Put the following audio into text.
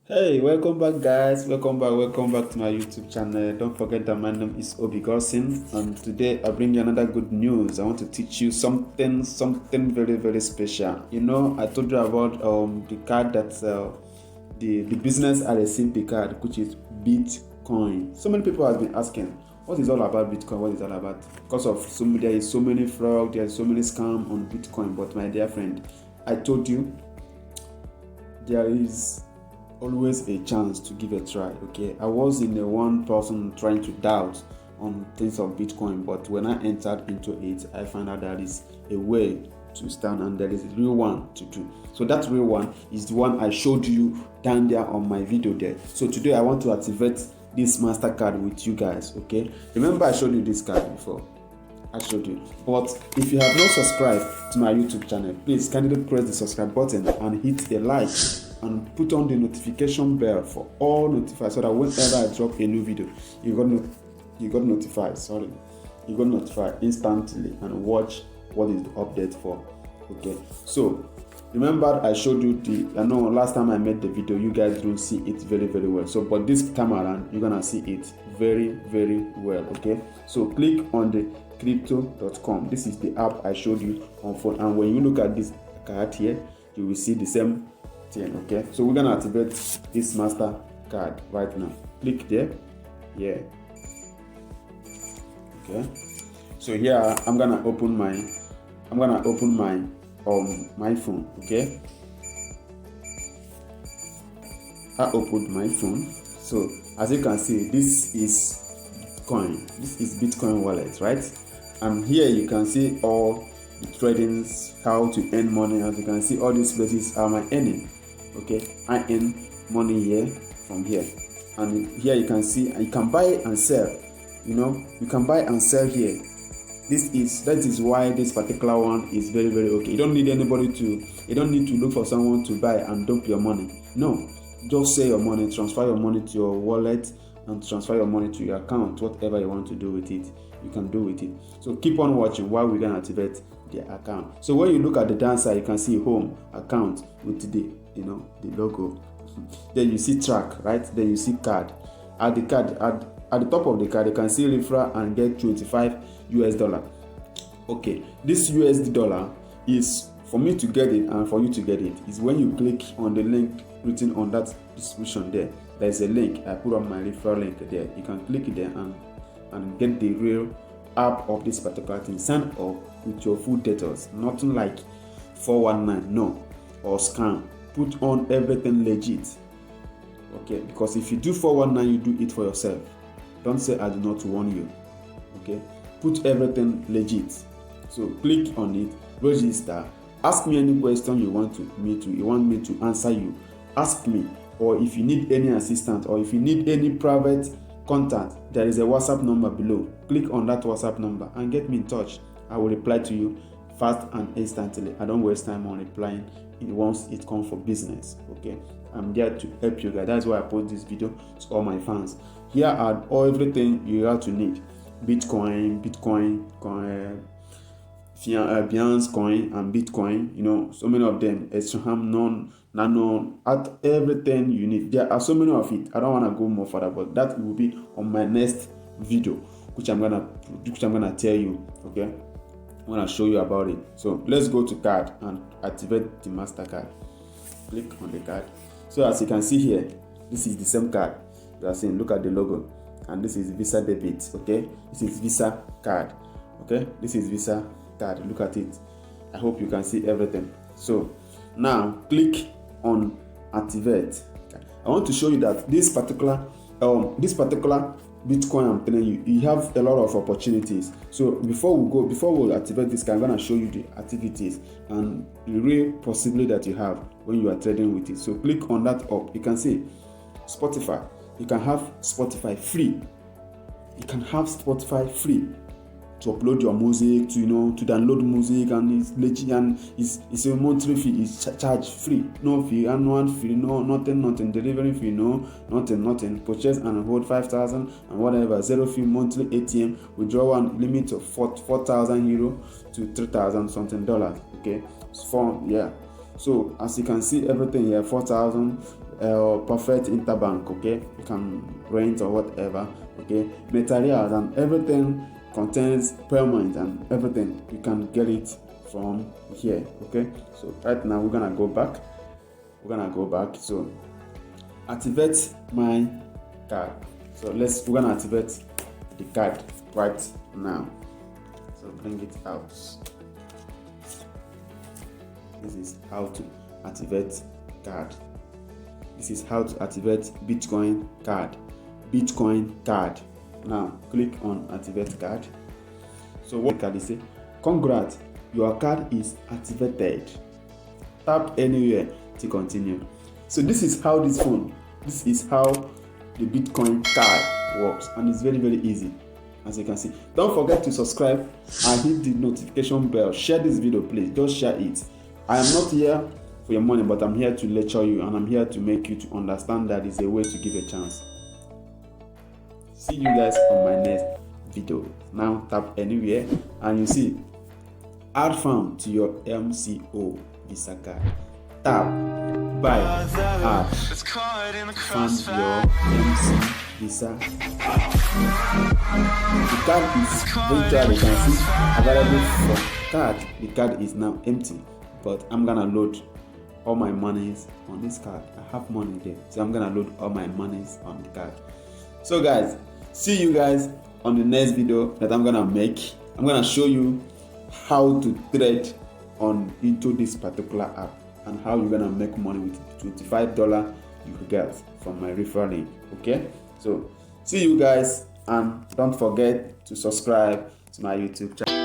Hey, welcome back, guys. Welcome back to my YouTube channel. Don't forget that my name is Obi Gosin, and today I bring you another good news. I want to teach you something very special. I told you about the card that the business I received the card, which is Bitcoin. So many people have been asking, what is all about Bitcoin? What is all about? Because of there is so many fraud, there is so many scam on Bitcoin. But my dear friend, I told you there is always a chance to give a try. Okay, I was in a one person trying to doubt on things of Bitcoin, but when I entered into it, I found out there is a way to stand and there is a real one to do. So that real one is the one I showed you down there on my video there. So today I want to activate this Mastercard with you guys. Okay, remember I showed you this card before. I showed you. But if you have not subscribed to my YouTube channel, please kindly press the subscribe button and hit the like and put on the notification bell for all notified, so that whenever I drop a new video, you got notified instantly and watch what is the update for. Okay, so remember I showed you I know last time I made the video you guys didn't see it very well, so but this time around you're gonna see it very well. Okay, so click on the crypto.com. This is the app I showed you on phone, and when you look at this card here, you will see the same thing. Okay, so we're gonna activate this Mastercard right now. Click there. Yeah. Okay, so here I'm gonna open my my phone. Okay, I opened my phone. So as you can see, this is Bitcoin wallet, right? And here you can see all the tradings, how to earn money. As you can see, all these places are my earning. Okay, I earn money here from here, and here you can see you can buy and sell. You can buy and sell here. That is why this particular one is very okay. You don't need to look for someone to buy and dump your money. No, just sell your money, transfer your money to your wallet, and transfer your money to your account. Whatever you want to do with it, you can do with it. So keep on watching while we're gonna activate the account. So when you look at the downside, you can see home account with the logo. Then you see track, right? Then you see card. At the top of the card, you can see referral and get $25. Okay, this USD dollar is for me to get it and for you to get it. Is when you click on the link written on that description there. There's a link I put on my referral link there. You can click there and get the real app of this particular thing. Sign up with your full details. Nothing like 419, no, or scam. Put on everything legit. Okay, because if you do 419, you do it for yourself. Don't say I do not warn you. Okay, put everything legit. So click on it, register. Ask me any question you want me to answer you. Ask me. Or if you need any assistance, or if you need any private contact, there is a WhatsApp number below. Click on that WhatsApp number and get me in touch. I will reply to you fast and instantly. I don't waste time on replying once it comes for business. Okay, I'm there to help you guys. That's why I post this video to all my fans. Here are everything you have to need: Bitcoin, Binance Coin, and Bitcoin. So many of them. Ethereum, Nano, at everything you need. There are so many of it. I don't want to go more further, but that will be on my next video, which I'm gonna tell you. Okay, I'm gonna show you about it. So let's go to card and activate the Mastercard. Click on the card. So as you can see here, this is the same card you are seeing. Look at the logo, and this is Visa debit. Okay, this is Visa card. Okay, this is Visa card. Look at it. I hope you can see everything. So now click on activate. I want to show you that this particular Bitcoin I'm telling you, you have a lot of opportunities. So before we activate this, I'm gonna show you the activities and the real possibility that you have when you are trading with it. So click on that up. You can see Spotify. You can have Spotify free. To upload your music, to download music, and it's legit, and it's a monthly fee. It's charge free, no fee, annual fee, no nothing, delivery fee, no nothing. Purchase and hold 5,000 and whatever, zero fee, monthly ATM withdrawal and limit of 4,000 euro to 3,000 something dollars. Okay, so as you can see everything here, 4,000 perfect interbank, okay? You can rent or whatever, okay? Materials and everything contains payment and everything. You can get it from here, okay? So right now we're gonna go back. So activate my card. So we're gonna activate the card right now. So bring it out. This is how to activate card. This is how to activate Bitcoin card. Now click on activate card. So what card is say? Congrats, your card is activated. Tap anywhere to continue. So this is how this is how the Bitcoin card works, and it's very, very easy, as you can see. Don't forget to subscribe and hit the notification bell. Share this video, please. Just share it. I am not here for your money, but I'm here to lecture you, and I'm here to make you to understand that it's a way to give a chance. See you guys on my next video. Now tap anywhere and you see add fund to your MCO Visa card. Tap buy add fund your MC Visa. The card is virtual, you can see available for card. The card is now empty, but I'm gonna load all my monies on this card. I have money there, so I'm gonna load all my monies on the card. So guys, see you guys on the next video that I'm gonna make. I'm gonna show you how to trade into this particular app and how you're gonna make money with $25 you get from my referral link. Okay, so see you guys, and don't forget to subscribe to my YouTube channel.